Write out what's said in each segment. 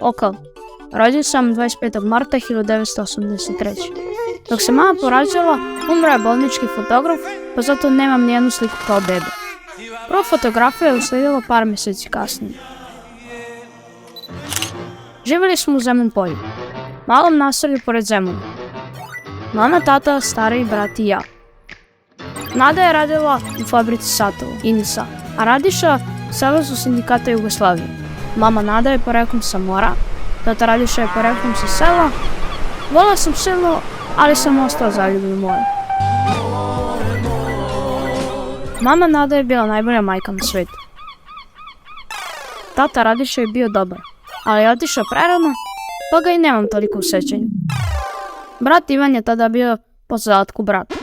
Okal. Rođen sam 25. marta 1983. Dok se mama porađala, umro je bolnički fotograf, pa zato nemam nijednu sliku kao bebe. Prva fotografija je uslijedila par mjeseci kasnije. Živjeli smo u Zemun polju, malom naselju pored Zemuna. Mama, tata, stariji brat i ja. Nada je radila u fabrici satova, INISA, a Radiša u Savezu sindikata Jugoslavije. Mama Nada je poreklom sa mora, tata Radiša je poreklom sa sela. Volila sam selo, ali sam ostala zaljubljen u more. Mama Nada je bila najbolja majka na svijetu. Tata Radiša je bio dobar, ali je otišao prerano, pa ga i nemam toliko u sjećanju. Brat Ivan je tada bio po zadatku brata.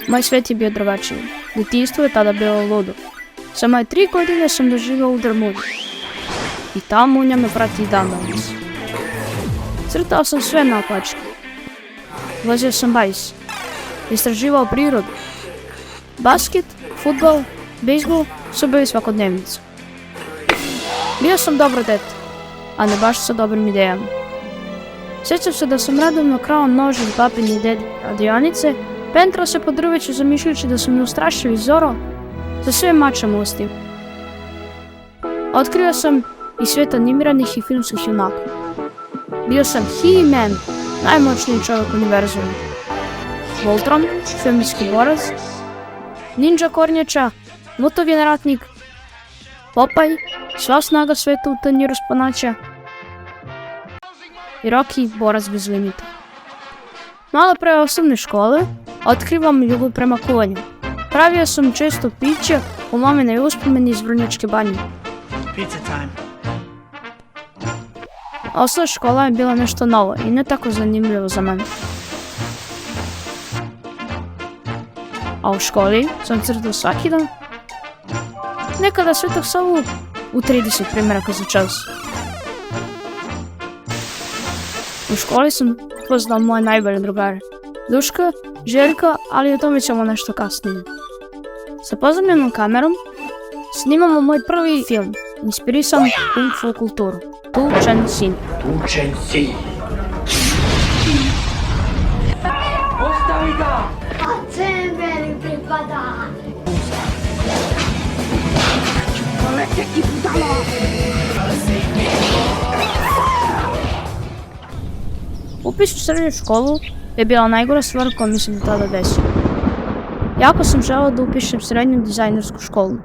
Moj svijet je bio drugačiji. Djetinjstvo je tada bilo ludo. Sa moje 3 godine sam doživio udar munje. I ta munja me prati i dan danas. Crtao sam sve naopačke. Vozio sam bajs. Istraživao prirodu. Basket, fudbal, bejsbol su bili svakodnevnicu. Bio sam dobro dete, a ne baš sa dobrim idejama. Sjećam se da sam redovno krao nož iz babine i dedi radionice, pentrao se po drveću zamišljajući da su mi ustrašili Zoro sa sve mačem ustim. Otkrio sam i svijet animiranih i filmskih junaka. Bio sam He-Man, najmoćniji čovjek univerzuma. Voltron, svemirski borac, Ninja Kornjača, Mutovjen ratnik, Popaj, sva snaga sveta u tanjiru spanaća i Rocky, borac bez limita. Malo pre osnovne škole otkrivam ljubav prema kuvanju. Pravio sam često piće u maminoj uspomeni iz Vrnjačke banje. Pizza time. Osnovna škola je bila nešto novo i ne tako zanimljivo za mene. A u školi sam crtao svaki dan. Nekada Svetog Savu u 30 primjeraka za čas. U školi sam poznao moje najbolje drugare. Duška, Željka, ali o tome ćemo nešto kasnije. Sa pozemljenom kamerom snimamo moj prvi film, inspirisan kung fu kulturu. Tu Chen Xin. Ostavi ga! A Cemberi pripada! Polete ti budalo! Upis u srednju školu je bila najgora stvar koja mi se do tada desila. Jako sam želeo da upišem srednju dizajnersku školu.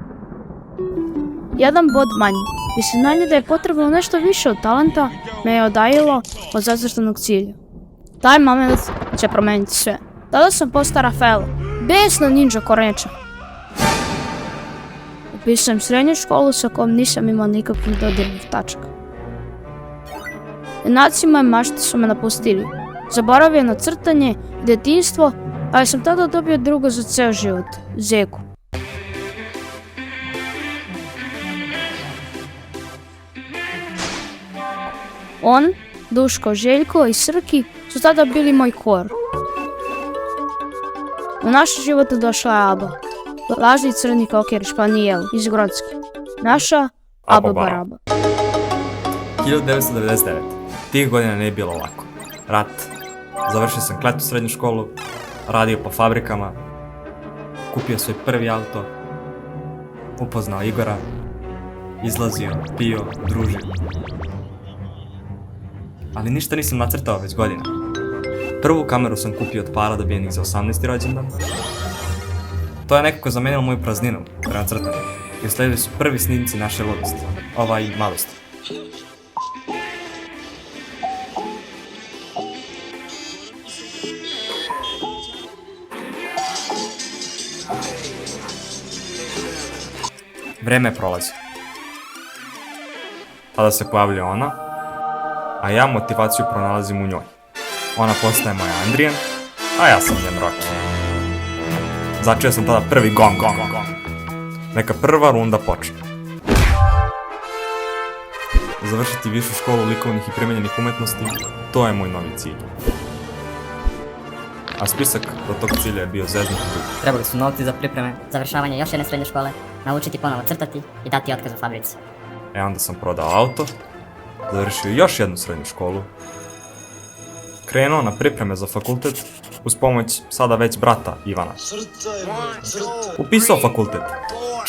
Jedan bod manji i saznanje da je potrebno nešto više od talenta me je odaljilo od zacrtanog cilja. Taj moment će promijeniti sve. Tada sam postao Rafael, besna ninja kornjača. Upisujem srednju školu sa kojom nisam imao nikakvih dodirnih tačaka. Junaci moje mašte su me napustili. Zaboravio na crtanje, djetinjstvo, ali sam tada dobio drugo za ceo život, Zeku. On, Duško, Željko i Srki su tada bili moj kor. U naš život došla je Aba, lažni crni koker Španijel iz Grodske. Naša Aba Baraba. 1999. Tih godina nije bilo lako. Rat. Završio sam Kletu srednju školu, radio po fabrikama, kupio svoj prvi auto, upoznao Igora, izlazio, pio, družio. Ali ništa nisam nacrtao već godina. Prvu kameru sam kupio od para dobijenih za 18. rođendan. To je nekako zamenilo moju prazninu prema crtanju i uslijedili su prvi snimci naše ludosti, malosti. Vreme prolazi. Tada se pojavlja ona, a ja motivaciju pronalazim u njoj. Ona postaje moj Andrijan, a ja sam njen Rocky. Začeo sam tada prvi gong. Neka prva runda počne. Završiti višu školu likovnih i primenjenih umetnosti, to je moj novi cilj. A spisak do tog cilja je bio zeznut dug. Trebali su novci za pripreme, završavanje još jedne srednje škole, naučiti ponovo crtati i dati otkaz u fabrici. Onda sam prodao auto završio još jednu srednju školu, krenuo na pripreme za fakultet uz pomoć sada već brata Ivana. Upisao fakultet,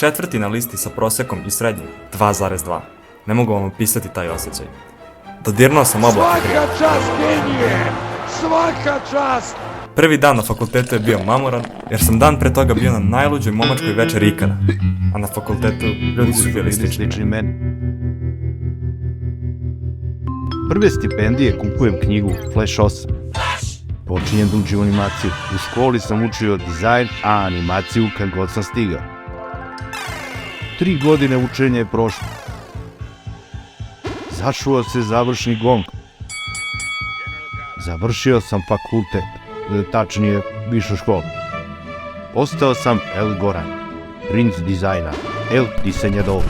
4. na listi sa prosekom i srednjim 2,2. Ne mogu vam opisati taj osjećaj. Dodirnuo sam oblake prije. Svaka čast, genije! Svaka čast! Prvi dan na fakultetu je bio mamoran, jer sam dan pre toga bio na najluđoj momačkoj večeri ikada. A na fakultetu ljudi su bili slični meni. Prve stipendije kupujem knjigu Flash 8. Počinjem da učim animaciju. U školi sam učio dizajn, a animaciju kad god sam stigao. 3 godine učenja je prošlo. Zašuo se završni gong. Završio sam fakultet, tačnije višu školu. Postao sam El Goran, princ dizajna, El diseñador.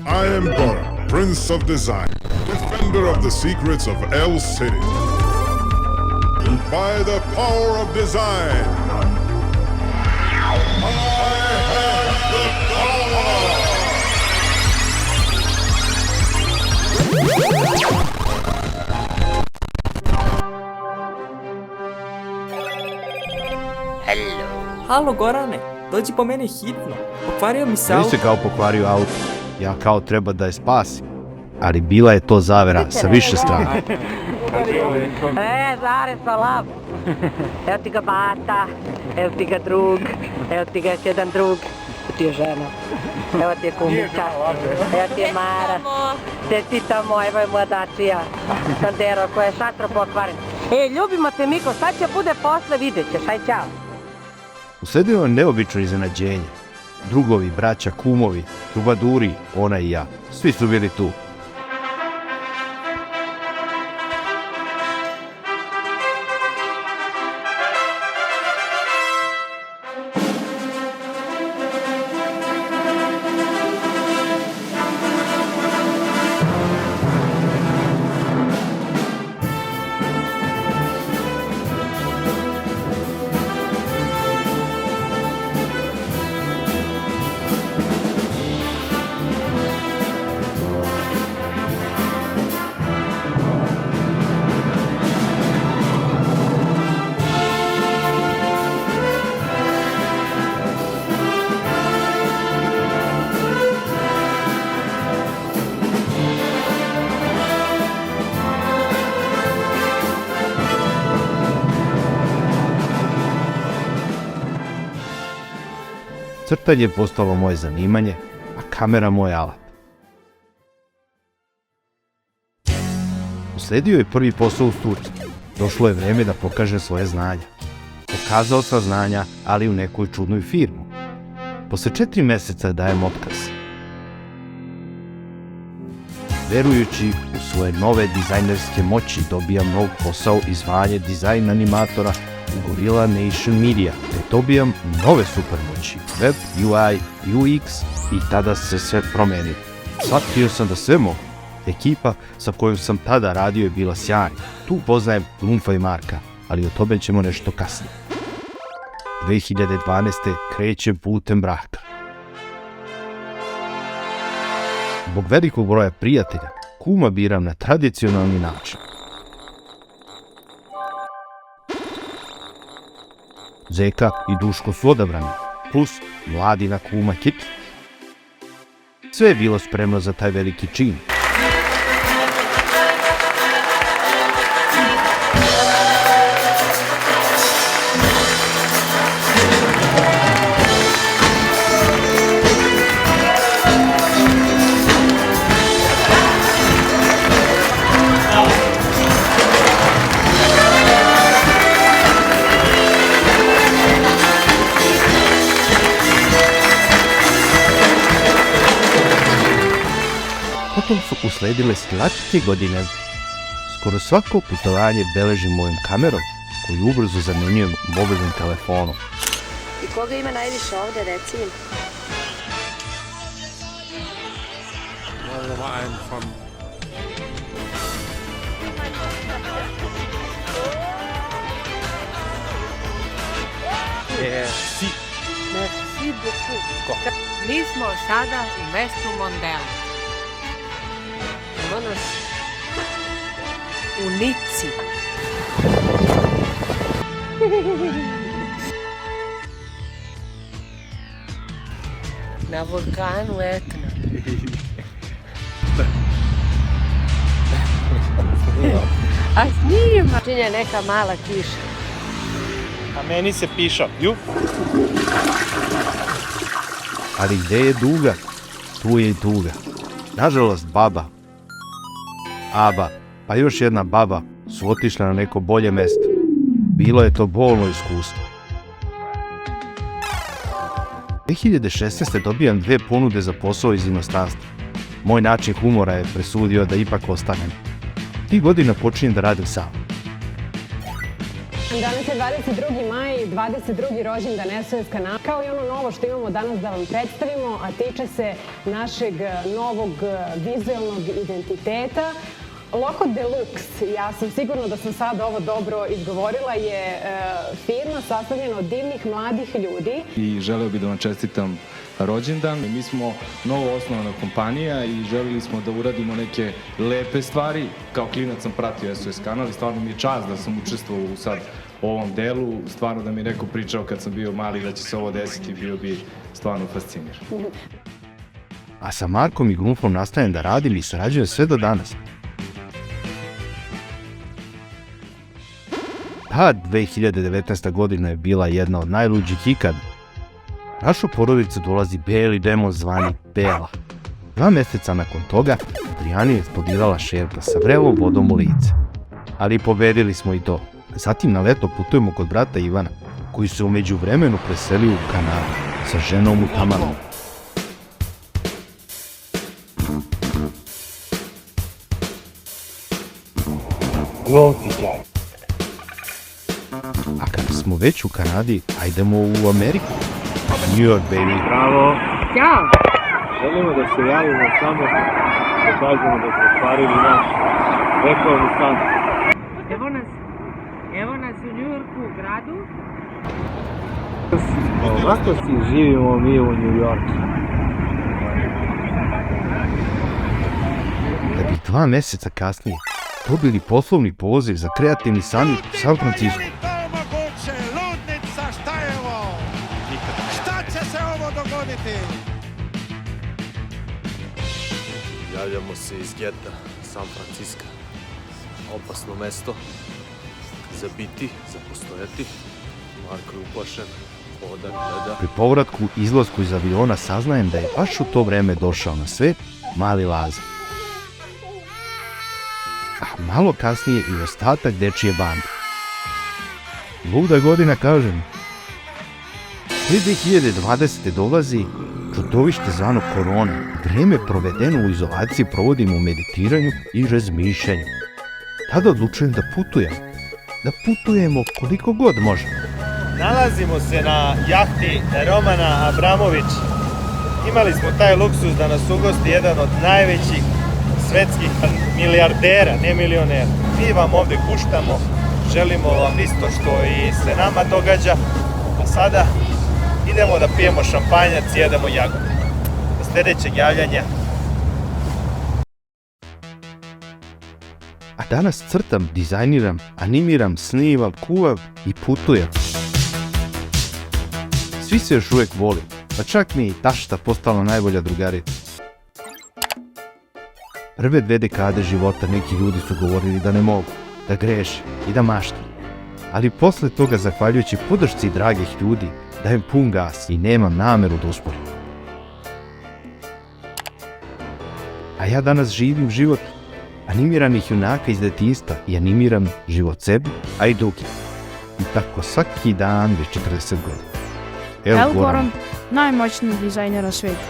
I am Goran, Prince of Design, defender of the secrets of El City. By the power of design, I have the power! Halo Gorane, dođi po mene hitno, pokvario mi se Meni auto. se kao pokvario auto. Ja kao treba da je spasim. Ali bila je to zavera sa više strana. Zare salam. Evo ti ga bata, evo ti ga drug, evo ti ga još jedan drug. Evo ti je žena, evo ti je kumica, evo ti je Mara, čestitamo, evo je moja Dačija, Sandero koja je šatro pokvaren. Ljubimo te Miko, šta će bude posle, vidjet ćeš, aj čao. Usledilo je neobično iznenađenje. Drugovi, braća, kumovi, trubaduri, ona i ja. Svi su bili tu. Crtanje je postalo moje zanimanje, a kamera moj alat. Usledio je prvi posao u studiju. Došlo je vreme da pokažem svoje znanja. Pokazao sam znanja, ali u nekoj čudnoj firmu. Posle 4 meseca dajem otkaz. Verujući u svoje nove dizajnerske moći dobijam nov posao i zvanje dizajn animatora u Gorilla Nation Media, te dobijam nove supermoći, web, UI, UX i tada se sve promenilo. Shvatio sam da sve mogu. Ekipa sa kojom sam tada radio je bila sjajna. Tu poznajem Lumfa i Marka, ali o tome ćemo nešto kasnije. 2012. krećem putem braka. Zbog velikog broja prijatelja, kuma biram na tradicionalni način. Zeka i Duško su odabrani, plus mladina kuma Kit. Sve je bilo spremno za taj veliki čin. Potom su usledile slatke godine. Skoro svako putovanje beležim mojom kamerom, koju ubrzo zamenjujem mobilnim telefonom. I koga ima najviše ovde, reci mi? Merci beaucoup. Mi smo sada u mestu Mondela. Evo nas u Nici. Na vulkanu Etna. A snima. Činje neka mala kiša. A meni se piša. Ju. Ali gde je duga, tu je i tuga. Nažalost, baba, aba, pa još jedna baba su otišle na neko bolje mesto. Bilo je to bolno iskustvo. 2016. dobijam 2 ponude za posao iz inostranstva. Moj način humora je presudio da ipak ostanem. 3 godina počinjem da radim sam. Danas je 22. maj, 22. rođendan SOS kanala. Kao i ono novo što imamo danas da vam predstavimo, a tiče se našeg novog vizualnog identiteta. Loco Deluxe, ja sam sigurna da sam sad ovo dobro izgovorila, je firma sastavljena od divnih mladih ljudi. I želeo bih da vam čestitam rođendan. Mi smo novo osnovana kompanija i želili smo da uradimo neke lepe stvari. Kao klinac sam pratio SOS kanal i stvarno mi je čast da sam učestvovao u sad ovom delu. Stvarno da mi je neko pričao kad sam bio mali da će se ovo desiti, bio bi stvarno fasciniran. A sa Markom i Grunfom nastavim da radim i sarađujem sve do danas. Ta 2019. godina je bila jedna od najluđih ikad. Našu porodicu dolazi beli demon zvani Bela. 2 mjeseca nakon toga, Adrijani je eksplodirala šerka sa vrevom vodom u lice. Ali pobedili smo i to. Zatim na leto putujemo kod brata Ivana, koji se u međuvremenu preselio u Kanadu sa ženom u Tamaru. A kada smo već u Kanadi, ajdemo u Ameriku. New York, baby. Bravo. Ćao. Želimo da se javimo samo da kažemo da smo ostvarili naš vekovni san. Evo nas u Njujorku, u gradu. Ovako si živimo mi u New Yorku. Da bi 2 mjeseca kasnije dobili poslovni poziv za kreativni summit u San Francisco. Javljamo se iz geta San Francisco. Opasno mesto. Za biti, za postojati. Marko je uplašen, hoda, gleda. Pri povratku izlasku iz aviona saznajem da je baš u to vreme došao na svet mali Laza. A malo kasnije i ostatak dečije bande. Luda godina, kažem. 2020. dolazi čudovište zvano korona. Vreme provedeno u izolaciji provodim u meditiranju i razmišljanju. Tada odlučujem da putujem. Da putujemo koliko god možemo. Nalazimo se na jahti Romana Abramović. Imali smo taj luksuz da nas ugosti jedan od najvećih svetskih milijardera, ne milionera. Mi vam ovdje kuštamo, želimo vam isto što i se nama događa, a sada idemo da pijemo šampanjac i jedemo jagode. Do sljedećeg javljanja. A danas crtam, dizajniram, animiram, snivam, kuvam i putujem. Svi se još uvijek volim, pa čak mi i tašta postala najbolja drugarica. Prve 2 dekade života neki ljudi su govorili da ne mogu, da greše i da maštam. Ali posle toga, zahvaljujući podršci dragih ljudi, dajem pun gas i nemam nameru da usporim. A ja danas živim život animiranih junaka iz detinjstva i animiram život sebi, a i drugim. I tako svaki dan već 40 godina. El Goran, najmoćniji dizajner na svijetu.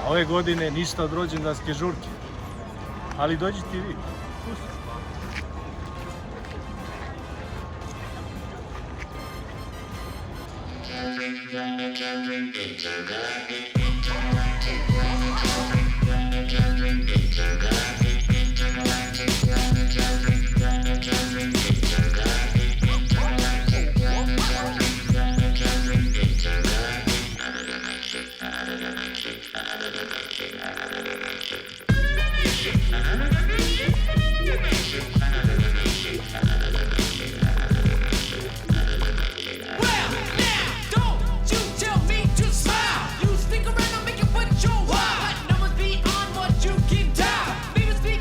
Ove godine ništa od rođendanske žurke, ali dođite i vi. Thank you.